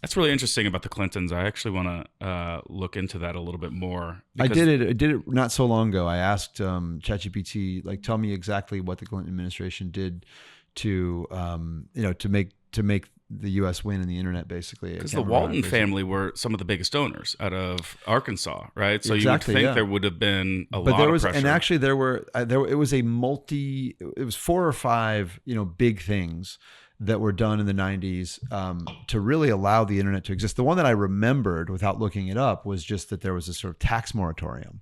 That's really interesting about the Clintons. I actually want to look into that a little bit more. I did it not so long ago. I asked ChatGPT, like, tell me exactly what the Clinton administration did to, to make the U.S. win in the internet, basically. Because the Walton family were some of the biggest owners out of Arkansas, right? So exactly, you would think there would have been a lot of pressure. And actually there was 4 or 5, big things that were done in the 90s to really allow the internet to exist. The one that I remembered without looking it up was just that there was a sort of tax moratorium,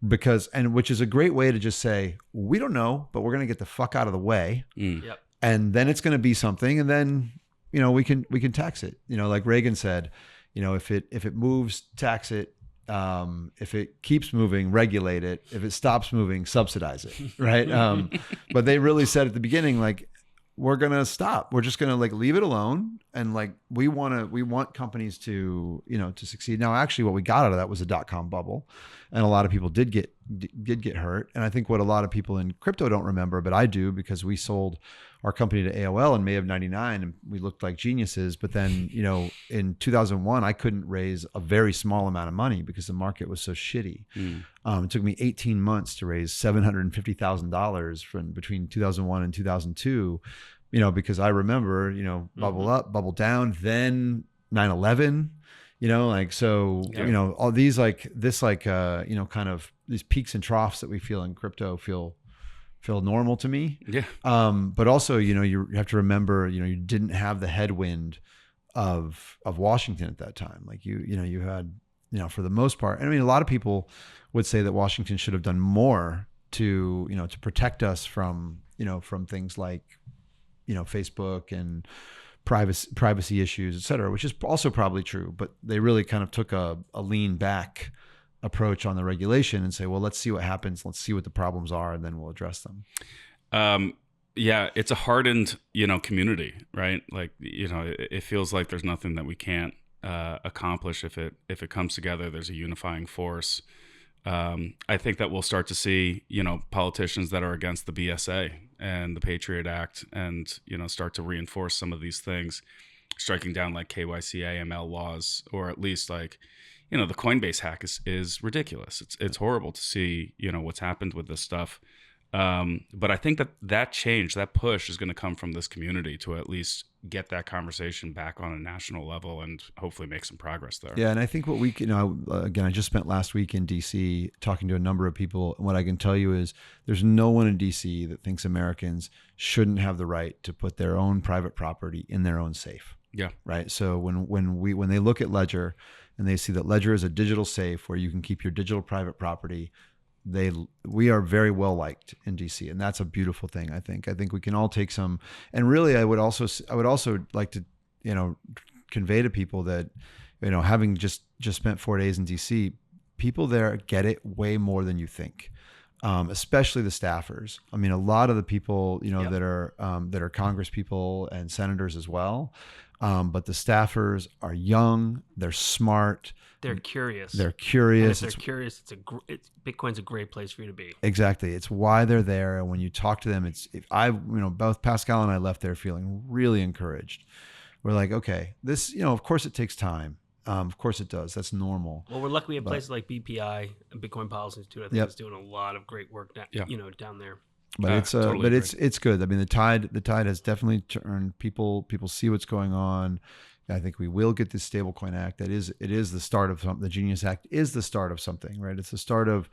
which is a great way to just say, we don't know, but we're going to get the fuck out of the way. Yep. And then it's going to be something. And then, we can tax it, like Reagan said, if it moves, tax it. If it keeps moving, regulate it. If it stops moving, subsidize it. Right. But they really said at the beginning, like, we're going to stop. We're just going to leave it alone. And we want companies to, to succeed. Now, actually what we got out of that was a .com bubble. And a lot of people did get hurt. And I think what a lot of people in crypto don't remember, but I do, because we sold our company to AOL in May of 99 and we looked like geniuses. But then, in 2001, I couldn't raise a very small amount of money because the market was so shitty. It took me 18 months to raise $750,000 from between 2001 and 2002, because I remember, bubble up, bubble down, then 9/11, all these kind of these peaks and troughs that we feel in crypto feel normal to me. Yeah. But also, you have to remember, you didn't have the headwind of Washington at that time. Like you had, for the most part, and I mean, a lot of people would say that Washington should have done more to protect us from things like, Facebook and privacy issues, et cetera, which is also probably true, but they really kind of took a lean back approach on the regulation and say, well, let's see what happens. Let's see what the problems are, and then we'll address them. Yeah, it's a hardened, community, right? Like, it feels like there's nothing that we can't accomplish if it comes together. There's a unifying force. I think that we'll start to see, politicians that are against the BSA and the Patriot Act and, start to reinforce some of these things, striking down like KYC, AML laws, or at least like, the Coinbase hack is ridiculous. It's horrible to see, what's happened with this stuff. But I think that change, that push is going to come from this community to at least get that conversation back on a national level and hopefully make some progress there. Yeah. And I think what we can, again, I just spent last week in DC talking to a number of people. And what I can tell you is there's no one in DC that thinks Americans shouldn't have the right to put their own private property in their own safe. Yeah. Right. So when they look at Ledger and they see that Ledger is a digital safe where you can keep your digital private property, we are very well liked in DC, and that's a beautiful thing. I think we can all take some, and really I would also like to, convey to people that, having just spent 4 days in DC, people there get it way more than you think. Especially the staffers. I mean, a lot of the people, Yep. that are Congress people and senators as well. But the staffers are young, they're smart, They're curious. they're curious. And if they're curious, Bitcoin's a great place for you to be. Exactly. It's why they're there. And when you talk to them, both Pascal and I left there feeling really encouraged. We're like, okay, this, of course it takes time. Of course it does. That's normal. Well, we're lucky we have places like BPI and Bitcoin Policy Institute. I think it's doing a lot of great work down there. But it's good. I mean, the tide has definitely turned. People see what's going on. I think we will get this Stablecoin Act. It is the start of something. The Genius Act is the start of something, right? It's the start of,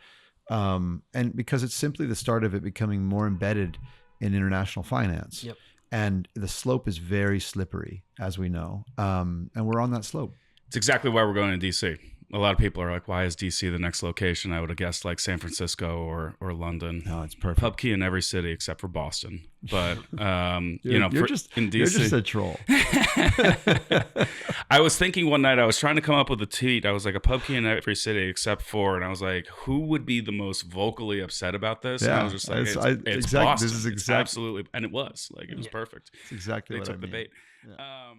and because it's simply the start of it becoming more embedded in international finance. Yep. And the slope is very slippery, as we know, and we're on that slope. It's exactly why we're going to DC. A lot of people are like, why is DC the next location? I would have guessed like San Francisco or London. No, it's perfect. PubKey in every city except for Boston. But, you're just a troll. I was thinking one night, I was trying to come up with a tweet. I was like, a PubKey in every city except for, and I was like, who would be the most vocally upset about this? Yeah, and I was just like, it's exactly, Boston. this is it's absolutely, and it was like, it was perfect. It's exactly they what took I the mean. bait. Yeah.